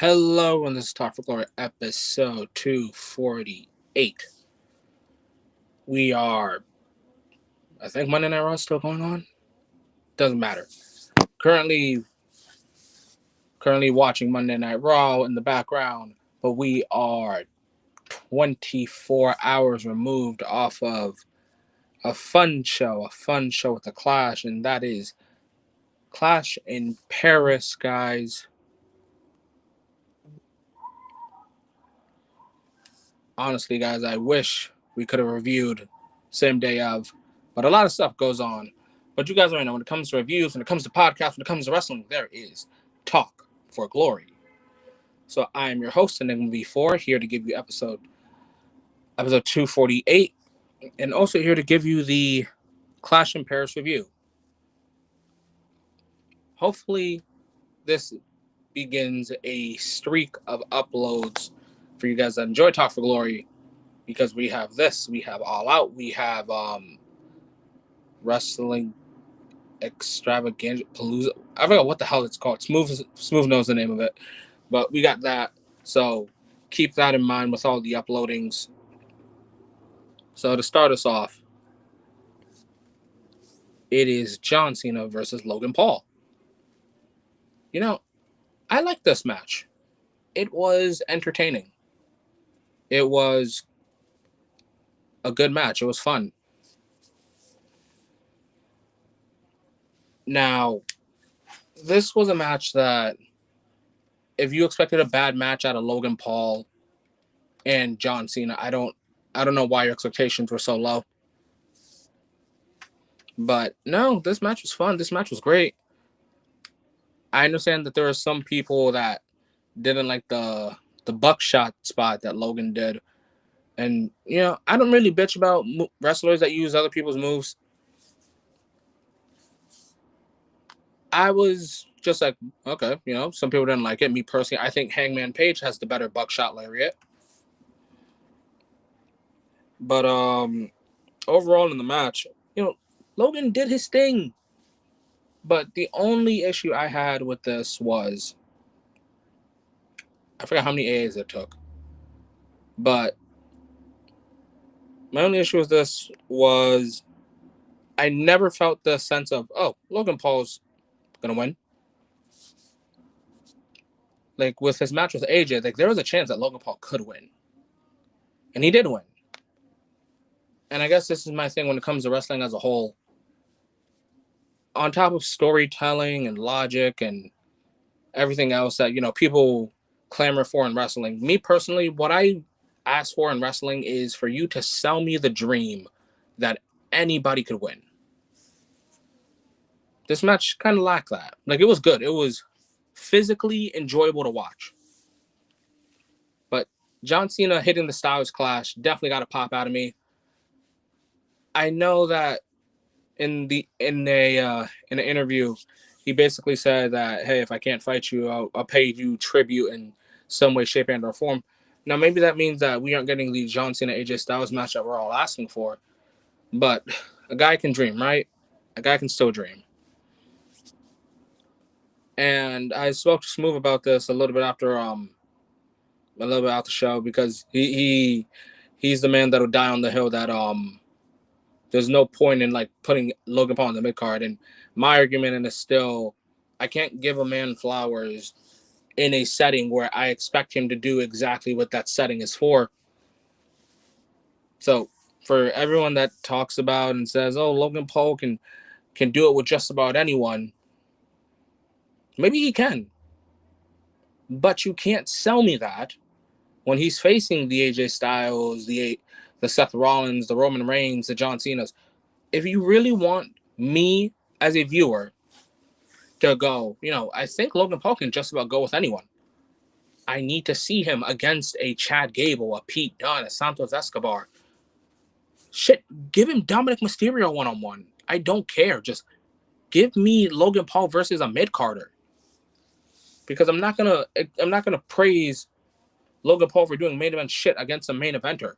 Hello, and this is Talk for Glory, episode 248. We are, I think Monday Night Raw is still going on. Doesn't matter. Currently, currently watching Monday Night Raw in the background, but we are 24 hours removed off of a fun show with the Clash, and that is Clash in Paris, guys. Honestly, guys, I wish we could have reviewed same day of, but a lot of stuff goes on. But you guys already know when it comes to reviews, when it comes to podcasts, when it comes to wrestling, there is talk for glory. So I am your host, Enigma V4, here to give you episode 248, and also here to give you the Clash in Paris review. Hopefully, this begins a streak of uploads for you guys that enjoy Talk for Glory, because we have this, we have All Out, we have Wrestling Extravaganza Palooza. I forgot what the hell it's called. Smoove knows the name of it, but we got that. So keep that in mind with all the uploadings. So to start us off, it is John Cena versus Logan Paul. You know, I like this match. It was entertaining. It was a good match. It was fun. Now, this was a match that if you expected a bad match out of Logan Paul and John Cena, I don't know why your expectations were so low. But no, this match was fun. This match was great. I understand that there are some people that didn't like the buckshot spot that Logan did. And, I don't really bitch about wrestlers that use other people's moves. I was just like, okay, some people didn't like it. Me personally, I think Hangman Page has the better buckshot lariat. But overall in the match, Logan did his thing. But the only issue I had with this was I forgot how many A's it took. But my only issue with this was I never felt the sense of, oh, Logan Paul's going to win. Like with his match with AJ, like there was a chance that Logan Paul could win. And he did win. And I guess this is my thing when it comes to wrestling as a whole. On top of storytelling and logic and everything else that, people clamor for in wrestling, me personally, what I ask for in wrestling is for you to sell me the dream that anybody could win. This match kind of lacked that. Like, it was good. It was physically enjoyable to watch. But John Cena hitting the Styles Clash definitely got a pop out of me. I know that in an interview, he basically said that, hey, if I can't fight you, I'll pay you tribute in some way, shape, and or form. Now, maybe that means that we aren't getting the John Cena AJ Styles match that we're all asking for. But a guy can dream, right? A guy can still dream. And I spoke to Smoove about this a little bit after the show, because he's the man that'll die on the hill that there's no point in like putting Logan Paul in the mid card. And my argument is still, I can't give a man flowers in a setting where I expect him to do exactly what that setting is for. So for everyone that talks about and says, oh, Logan Paul can do it with just about anyone, maybe he can. But you can't sell me that when he's facing the AJ Styles, the Seth Rollins, the Roman Reigns, the John Cena's. If you really want me as a viewer to go, I think Logan Paul can just about go with anyone. I need to see him against a Chad Gable, a Pete Dunne, a Santos Escobar. Shit, give him Dominic Mysterio one-on-one. I don't care. Just give me Logan Paul versus a mid-carder. Because I'm not gonna praise Logan Paul for doing main event shit against a main eventer.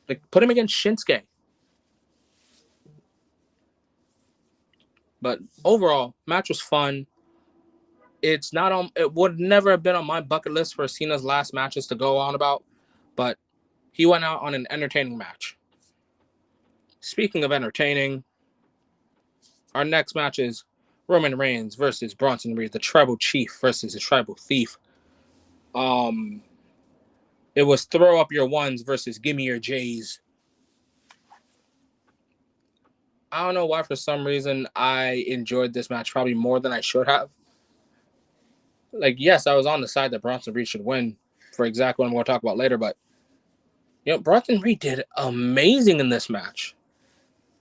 Like, put him against Shinsuke. But overall, match was fun. It's not on. It would never have been on my bucket list for Cena's last matches to go on about, but he went out on an entertaining match. Speaking of entertaining, our next match is Roman Reigns versus Bronson Reed, the Tribal Chief versus the Tribal Thief. It was throw up your ones versus give me your J's. I don't know why, for some reason, I enjoyed this match probably more than I should have. Like, yes, I was on the side that Bronson Reed should win for exactly what I'm going to talk about later, but, Bronson Reed did amazing in this match.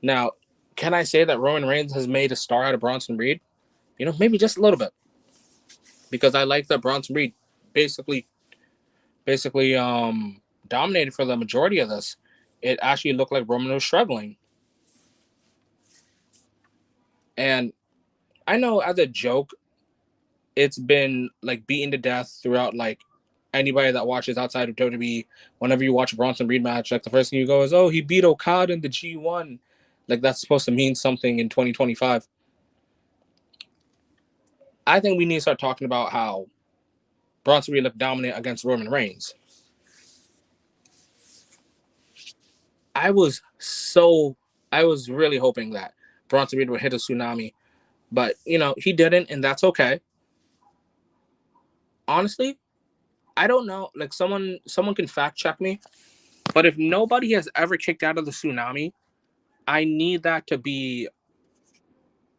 Now, can I say that Roman Reigns has made a star out of Bronson Reed? Maybe just a little bit. Because I like that Bronson Reed basically dominated for the majority of this. It actually looked like Roman was struggling. And I know as a joke, it's been like beaten to death throughout like anybody that watches outside of WWE. Whenever you watch a Bronson Reed match, like the first thing you go is, oh, he beat Okada in the G1. Like that's supposed to mean something in 2025. I think we need to start talking about how Bronson Reed looked dominant against Roman Reigns. I was really hoping that Bronson Reed would hit a tsunami, but he didn't, and that's okay. Honestly, I don't know. Like someone can fact check me, but if nobody has ever kicked out of the tsunami, I need that to be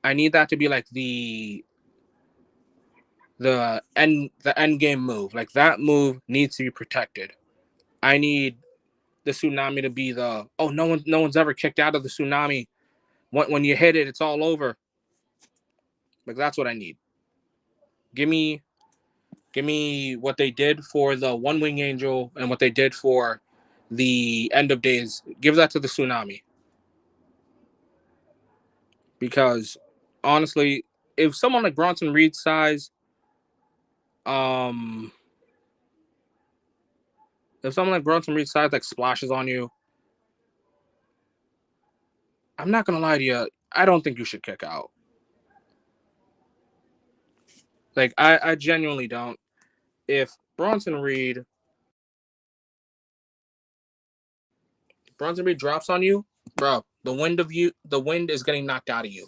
like the end game move. Like that move needs to be protected. I need the tsunami to be the no one's ever kicked out of the tsunami. When you hit it, it's all over. Like that's what I need. Give me what they did for the One Wing Angel and what they did for the End of Days. Give that to the tsunami. Because honestly, if someone like Bronson Reed's size, like splashes on you, I'm not gonna lie to you, I don't think you should kick out. Like I genuinely don't. If Bronson Reed drops on you, bro, the wind is getting knocked out of you.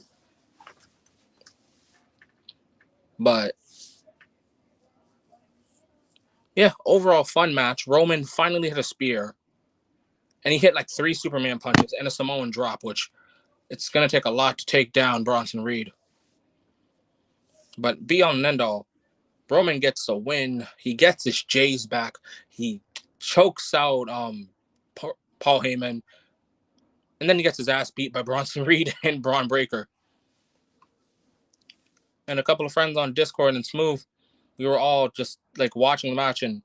But yeah, overall fun match. Roman finally hit a spear. And he hit like 3 Superman punches and a Samoan drop, which it's going to take a lot to take down Bronson Reed. But be on and end all, Roman gets a win. He gets his J's back. He chokes out Paul Heyman. And then he gets his ass beat by Bronson Reed and Braun Breaker. And a couple of friends on Discord and Smoove, we were all just like watching the match. And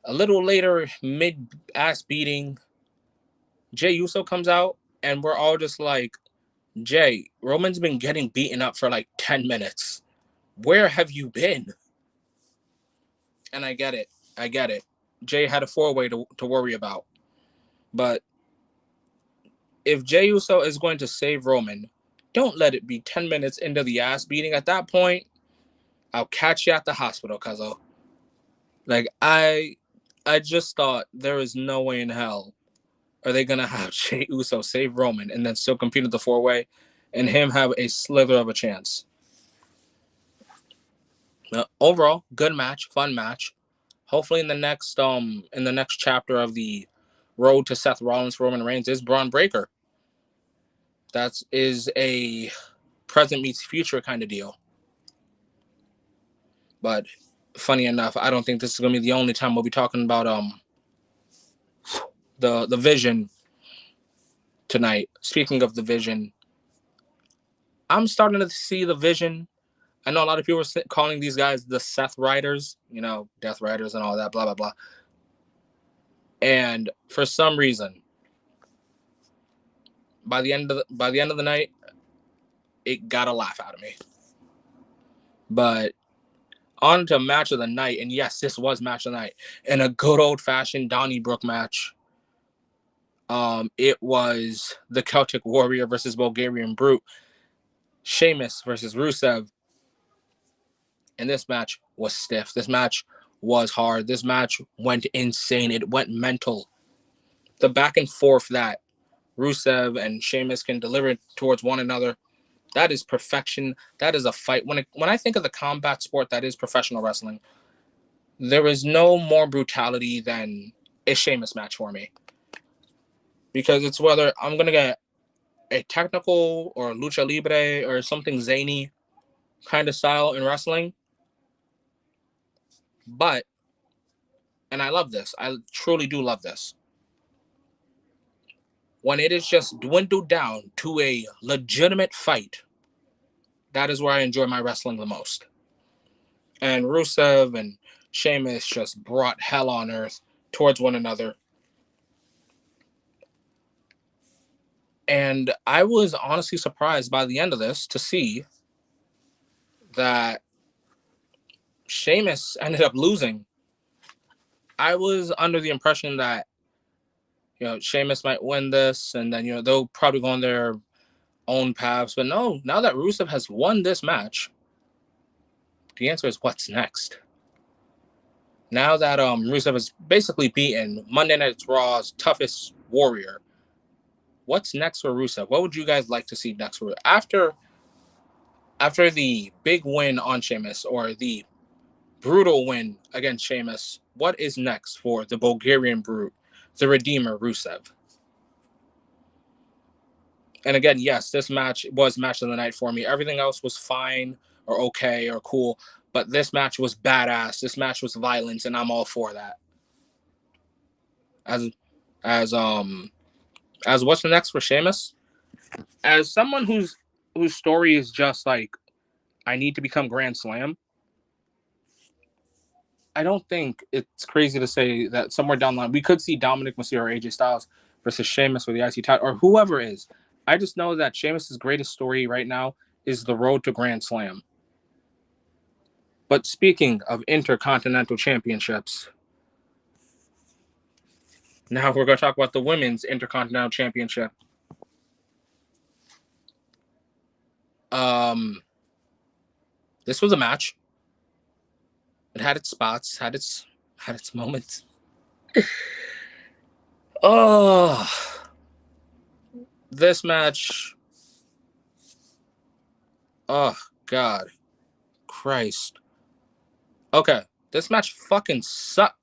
a little later, mid-ass beating, Jey Uso comes out. And we're all just like, Jay, Roman's been getting beaten up for like 10 minutes. Where have you been? And I get it. Jay had a 4-way to worry about. But if Jey Uso is going to save Roman, don't let it be 10 minutes into the ass beating. At that point, I'll catch you at the hospital, cuzzo. Like, I just thought there is no way in hell are they going to have Jey Uso save Roman and then still compete at the 4-way and him have a slither of a chance. Overall, good match, fun match. Hopefully in the next chapter of the road to Seth Rollins Roman Reigns is Braun Breaker. That is a present meets future kind of deal. But funny enough, I don't think this is gonna be the only time we'll be talking about the Vision tonight. Speaking of the Vision, I'm starting to see the Vision. I know a lot of people are calling these guys the Seth Riders, Death Riders and all that, blah blah blah. And for some reason, by the end of the night, it got a laugh out of me. But on to match of the night, and yes, this was match of the night, and a good old-fashioned Donnybrook match. It was the Celtic Warrior versus Bulgarian Brute, Sheamus versus Rusev. And this match was stiff. This match was hard. This match went insane. It went mental. The back and forth that Rusev and Sheamus can deliver towards one another, that is perfection. That is a fight. When I think of the combat sport that is professional wrestling, there is no more brutality than a Sheamus match for me. Because it's whether I'm going to get a technical or lucha libre or something zany kind of style in wrestling. But, and I love this, I truly do love this, when it is just dwindled down to a legitimate fight, that is where I enjoy my wrestling the most. And Rusev and Sheamus just brought hell on earth towards one another. And I was honestly surprised by the end of this to see that Sheamus ended up losing. I was under the impression that, Sheamus might win this, and then, they'll probably go on their own paths. But no, now that Rusev has won this match, the answer is what's next? Now that Rusev has basically beaten Monday Night Raw's toughest warrior, what's next for Rusev? What would you guys like to see next for after the big win on Sheamus, or the brutal win against Sheamus? What is next for the Bulgarian Brute, the Redeemer, Rusev? And again, yes, this match was match of the night for me. Everything else was fine or okay or cool, but this match was badass. This match was violence, and I'm all for that. As what's the next for Sheamus? As someone whose story is just like, I need to become Grand Slam, I don't think it's crazy to say that somewhere down the line we could see Dominic Mysterio or AJ Styles versus Sheamus for the IC title, or whoever is. I just know that Sheamus's greatest story right now is the road to Grand Slam. But speaking of Intercontinental Championships, now we're going to talk about the Women's Intercontinental Championship. This was a match. It had its spots, had its moments. Oh, this match. Oh, God. Christ. Okay, this match fucking sucked.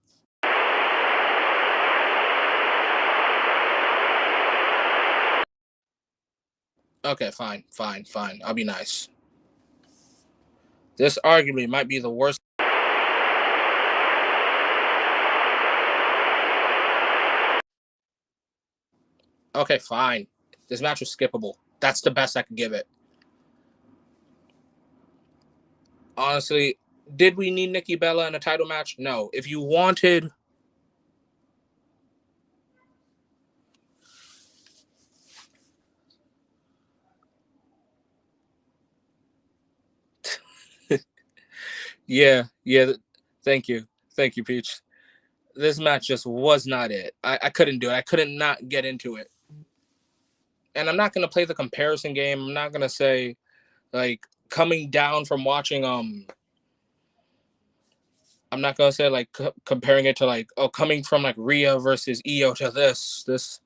Okay, fine. I'll be nice. This arguably might be the worst. Okay, fine. This match was skippable. That's the best I could give it. Honestly, did we need Nikki Bella in a title match? No. If you wanted... Yeah. Thank you, Peach. This match just was not it. I couldn't do it. I couldn't not get into it. And I'm not going to play the comparison game. I'm not going to say, like, coming down from watching... I'm not going to say, like, comparing it to, like, coming from, like, Rhea versus Io to this...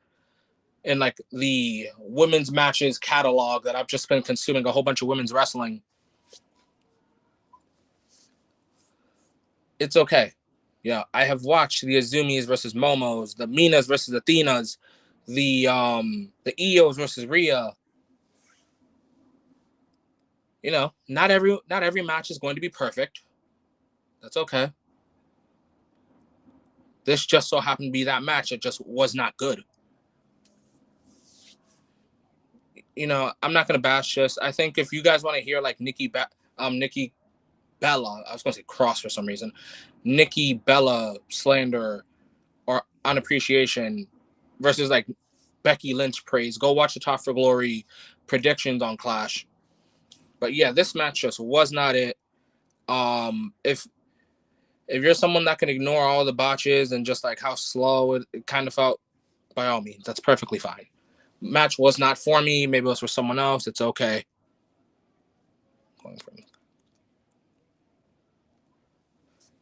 in like the women's matches catalog that I've just been consuming a whole bunch of women's wrestling. It's okay. Yeah, I have watched the Azumis versus Momos, the Minas versus Athenas, the Ios versus Rhea. Not every match is going to be perfect. That's okay. This just so happened to be that match. It just was not good. I'm not gonna bash this. I think if you guys want to hear like Nikki Bella, I was gonna say Cross for some reason, Nikki Bella slander or unappreciation versus like Becky Lynch praise, go watch the Top for Glory predictions on Clash. But yeah, this match just was not it. If you're someone that can ignore all the botches and just like how slow it kind of felt, by all means, that's perfectly fine. Match was not for me. Maybe it was for someone else. It's okay.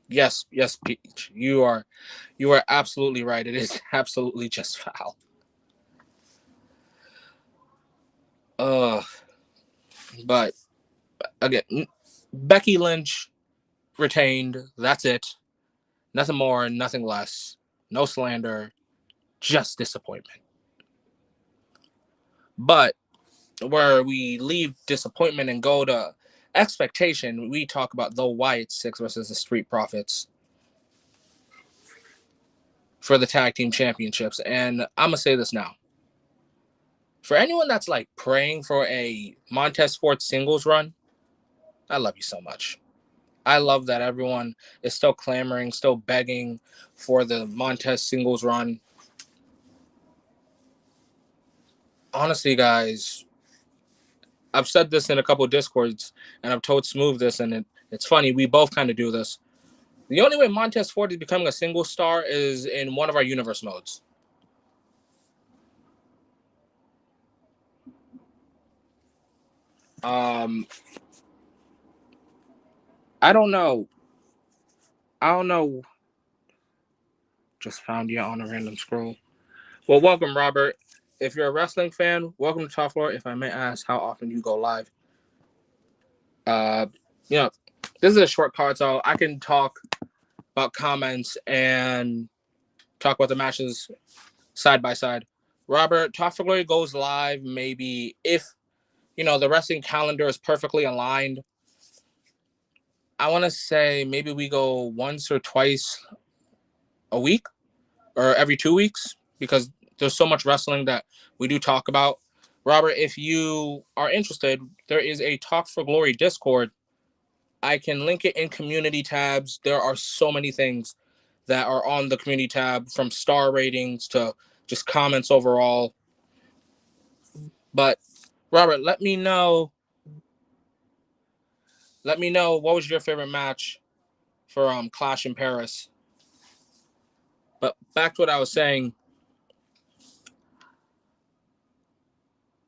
Yes, yes, Peach. You are absolutely right. It is absolutely just foul. Uh, but again, Becky Lynch retained. That's it. Nothing more, nothing less. No slander, just disappointment. But where we leave disappointment and go to expectation, we talk about the Wyatt Six versus the Street Profits for the tag team championships. And I'm gonna say this now. For anyone that's like praying for a Montez Ford singles run, I love you so much. I love that everyone is still clamoring, still begging for the Montez singles run. Honestly, guys, I've said this in a couple of discords, and I've told Smoove this, and it's funny. We both kind of do this. The only way Montez Ford is becoming a single star is in one of our universe modes. Um, I don't know. I don't know. Just found you on a random scroll. Well, welcome, Robert. If you're a wrestling fan, welcome to Top Floor. If I may ask, how often you go live? Uh, you know, this is a short card, so I can talk about comments and talk about the matches side by side. Robert, Top for Glory goes live maybe if the wrestling calendar is perfectly aligned. I want to say maybe we go once or twice a week or every 2 weeks because there's so much wrestling that we do talk about. Robert, if you are interested, there is a Talk for Glory Discord. I can link it in community tabs. There are so many things that are on the community tab, from star ratings to just comments overall. But Robert, let me know. Let me know what was your favorite match for Clash in Paris. But back to what I was saying,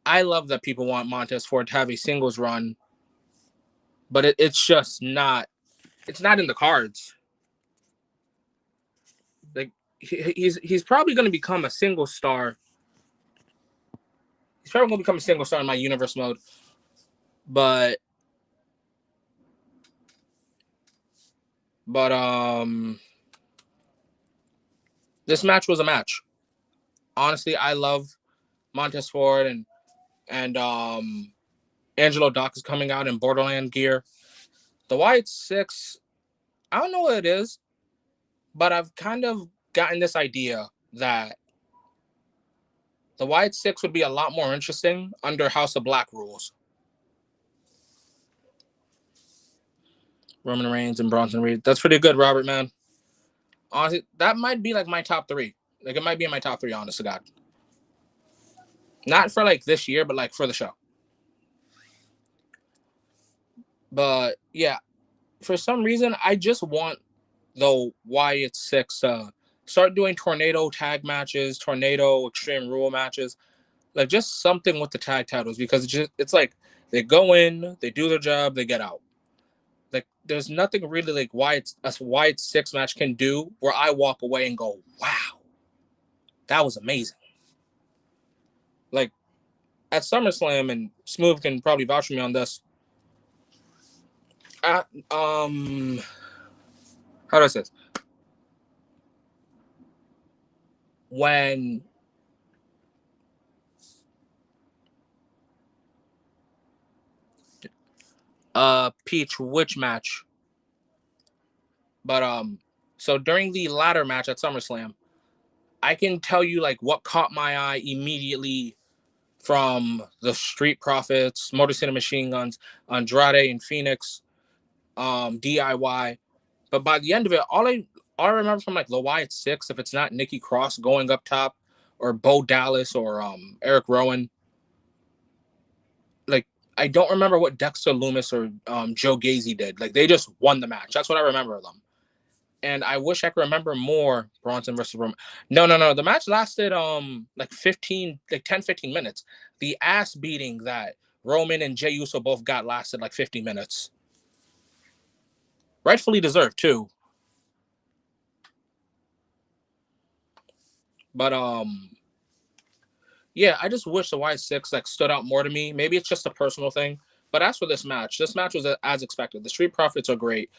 I love that people want Montez Ford to have a singles run, but it's just not. It's not in the cards. Like he's probably going to become a single star. He's probably going to become a single star in my universe mode, but this match was a match. Honestly, I love Montez Ford and Angelo Doc is coming out in Borderland gear. The Wyatt Six, I don't know what it is, but I've kind of gotten this idea that the Wyatt Six would be a lot more interesting under House of Black rules. Roman Reigns and Bronson Reed. That's pretty good, Robert, man. Honestly, that might be like my top three. Like, it might be in my top three, honest to God. Not for like this year, but like for the show. But yeah, for some reason, I just want the Wyatt Six to start doing tornado tag matches, tornado extreme rule matches, like just something with the tag titles, because it's like they go in, they do their job, they get out. Like there's nothing really like a Wyatt Six match can do where I walk away and go, wow, that was amazing. Like at SummerSlam, and Smoove can probably vouch for me on this. At, how do I say this? When Peach, which match? But so during the ladder match at SummerSlam, I can tell you like what caught my eye immediately from the Street Profits, Motor City Machine Guns, Andrade and Phoenix, DIY. But by the end of it, all I remember from like the Wyatt Six, if it's not Nikki Cross going up top, or Bo Dallas, or Eric Rowan, like I don't remember what Dexter Loomis or Joe Gacy did. Like they just won the match. That's what I remember of them. And I wish I could remember more Bronson versus Roman. No. The match lasted like 10, 15 minutes. The ass beating that Roman and Jey Uso both got lasted like 50 minutes. Rightfully deserved too. But yeah, I just wish the Y6 like stood out more to me. Maybe it's just a personal thing. But as for this match was as expected. The Street Profits are great.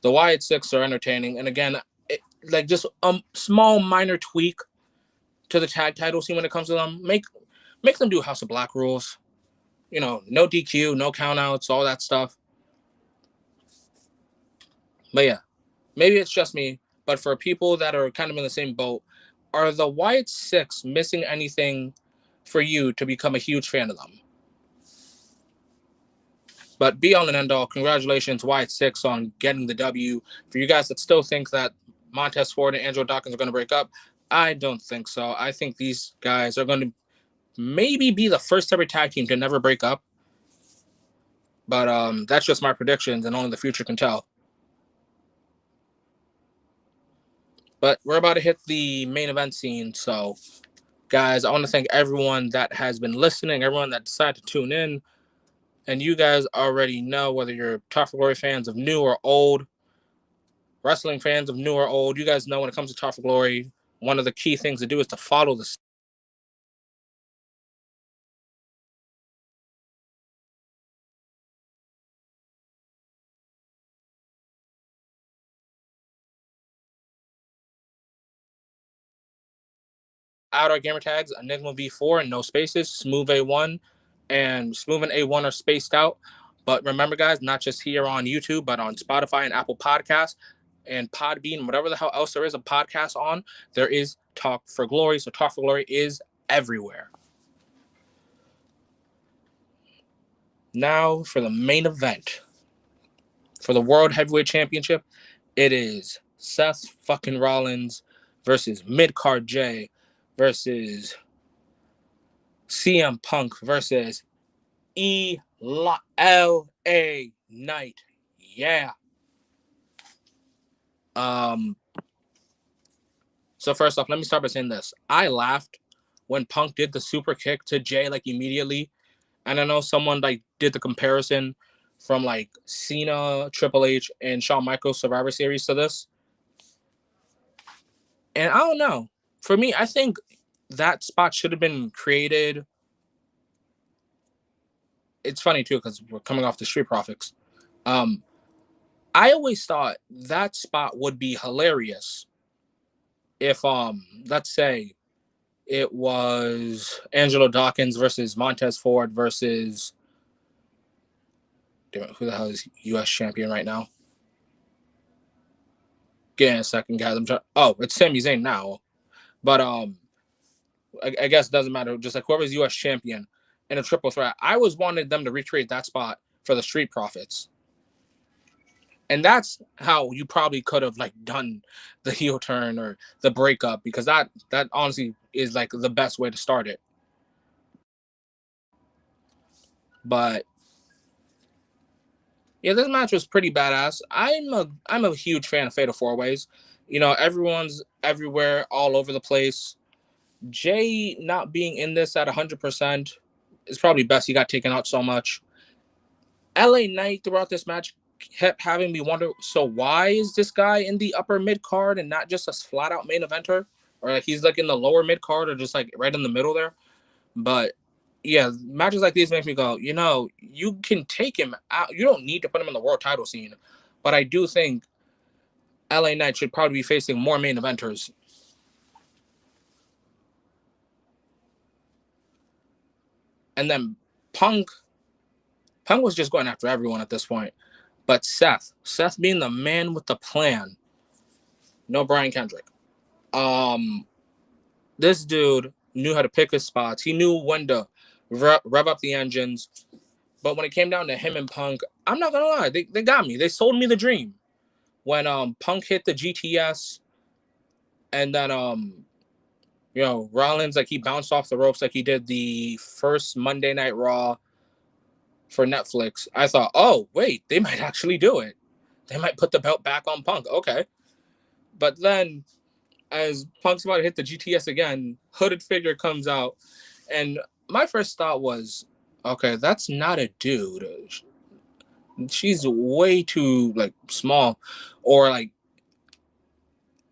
The Y6 are entertaining. And again, like just a small minor tweak to the tag title scene when it comes to them. Make them do House of Black rules. You know, no DQ, no countouts, all that stuff. But yeah, maybe it's just me. But for people that are kind of in the same boat, are the Y6 missing anything for you to become a huge fan of them? But be all and end all, congratulations, Y6, on getting the W. For you guys that still think that Montez Ford and Angelo Dawkins are going to break up, I don't think so. I think these guys are going to maybe be the first ever tag team to never break up. But that's just my predictions, and only the future can tell. But we're about to hit the main event scene, so guys, I want to thank everyone that has been listening, everyone that decided to tune in. And you guys already know, whether you're Tough for Glory fans of new or old, wrestling fans of new or old, you guys know when it comes to Tough for Glory, one of the key things to do is to follow the Outdoor Gamertags, Enigma V4, and no spaces, Smoove A1, and Smoove and A1 are spaced out. But remember, guys, not just here on YouTube, but on Spotify and Apple Podcasts and Podbean, whatever the hell else there is a podcast on, there is Talk for Glory. So Talk for Glory is everywhere. Now for the main event. For the World Heavyweight Championship, it is Seth fucking Rollins versus Midcard J versus CM Punk versus LA Knight. Yeah. So first off, let me start by saying this. I laughed when Punk did the super kick to Jay like immediately. And I know someone like did the comparison from like Cena, Triple H, and Shawn Michaels Survivor Series to this. And I don't know. For me, I think that spot should have been created. It's funny too because we're coming off the Street Profits. I always thought that spot would be hilarious if let's say it was Angelo Dawkins versus Montez Ford versus who the hell is US champion right now? Give me a second, guys. It's Sami Zayn now. But I guess it doesn't matter. Just like whoever's US champion in a triple threat. I always wanted them to recreate that spot for the Street Profits. And that's how you probably could have like done the heel turn or the breakup, because that honestly is like the best way to start it. But yeah, this match was pretty badass. I'm a huge fan of Fatal Four Ways. You know, everyone's everywhere, all over the place. Jay not being in this at 100% is probably best. He got taken out so much. LA Knight throughout this match kept having me wonder, so why is this guy in the upper mid card and not just a flat out main eventer? Or like he's like in the lower mid card or just like right in the middle there. But yeah, matches like these make me go, you know, you can take him out. You don't need to put him in the world title scene. But I do think LA Knight should probably be facing more main eventers. And then Punk was just going after everyone at this point. But Seth being the man with the plan. No Brian Kendrick. This dude knew how to pick his spots. He knew when to rev up the engines. But when it came down to him and Punk, I'm not gonna lie, they got me. They sold me the dream. When Punk hit the GTS, and then you know, Rollins, like he bounced off the ropes like he did the first Monday Night Raw for Netflix. I thought, oh wait, they might actually do it. They might put the belt back on Punk. Okay. But then as Punk's about to hit the GTS again, hooded figure comes out. And my first thought was, okay, that's not a dude. She's way too like small, or like,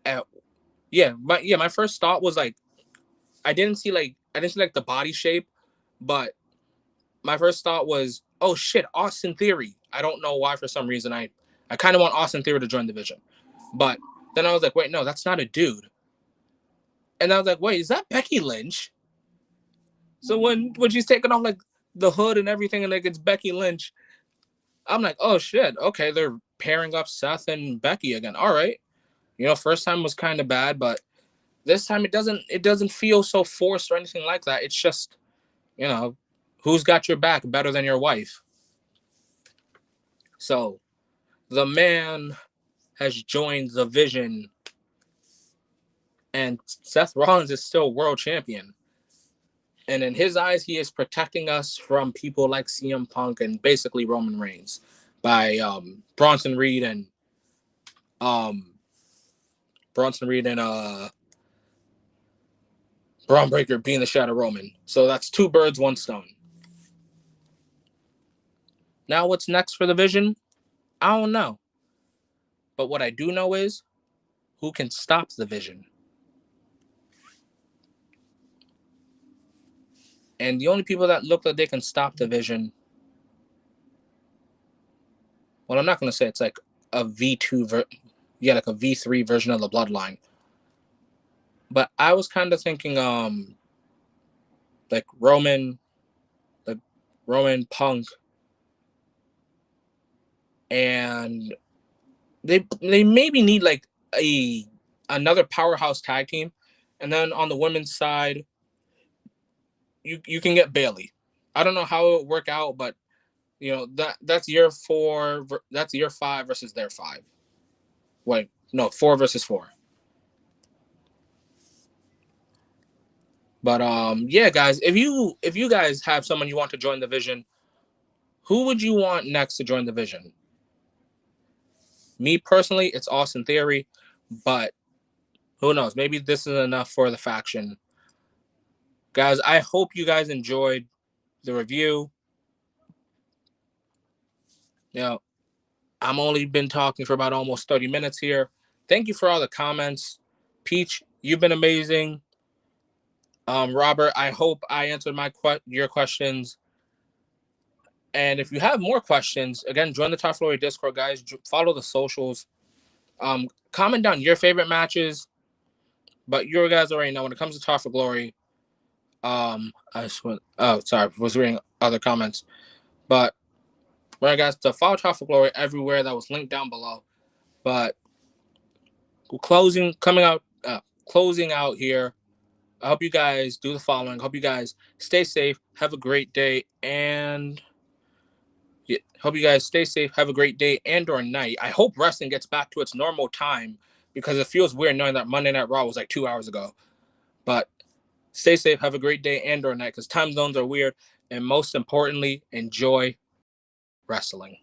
my first thought was like, I didn't see like the body shape, but my first thought was, oh shit, Austin Theory. I don't know why, for some reason I kind of want Austin Theory to join the division, but then I was like, wait, no, that's not a dude. And I was like, wait, is that Becky Lynch? So when she's taking off like the hood and everything, and like it's Becky Lynch, I'm like, oh shit, okay, they're pairing up Seth and Becky again. All right, first time was kind of bad, but this time it doesn't feel so forced or anything like that. It's just, who's got your back better than your wife? So the man has joined the Vision, and Seth Rollins is still world champion. And in his eyes, he is protecting us from people like CM Punk and basically Roman Reigns by Bronson Reed and Braun Breaker being the Shadow Roman. So that's two birds, one stone. Now what's next for the Vision? I don't know. But what I do know is who can stop the Vision. And the only people that look like they can stop the Vision, well, I'm not going to say it's like a V2, like a V3 version of the Bloodline. But I was kind of thinking, like Roman Punk, and they maybe need like another powerhouse tag team, and then on the women's side, you can get Bayley. I don't know how it would work out, but that's year 4. That's year 5 versus their 5. Wait, no, 4 versus 4. But yeah, guys, if you guys have someone you want to join the Vision, who would you want next to join the Vision? Me personally, it's Austin Theory, but who knows? Maybe this is enough for the faction. Guys, I hope you guys enjoyed the review. I'm only been talking for about almost 30 minutes here. Thank you for all the comments. Peach, you've been amazing. Robert, I hope I answered your questions. And if you have more questions, again, join the Top Floor Discord, guys. Follow the socials. Comment down your favorite matches. But you guys already know when it comes to Top for Glory. I was reading other comments. But remember, guys, to follow Top for Glory everywhere. That was linked down below. But closing out here. I hope you guys do the following. I hope you guys stay safe. Have a great day. And hope you guys stay safe. Have a great day and or night. I hope wrestling gets back to its normal time, because it feels weird knowing that Monday Night Raw was like 2 hours ago. But stay safe. Have a great day and or night, because time zones are weird. And most importantly, enjoy wrestling.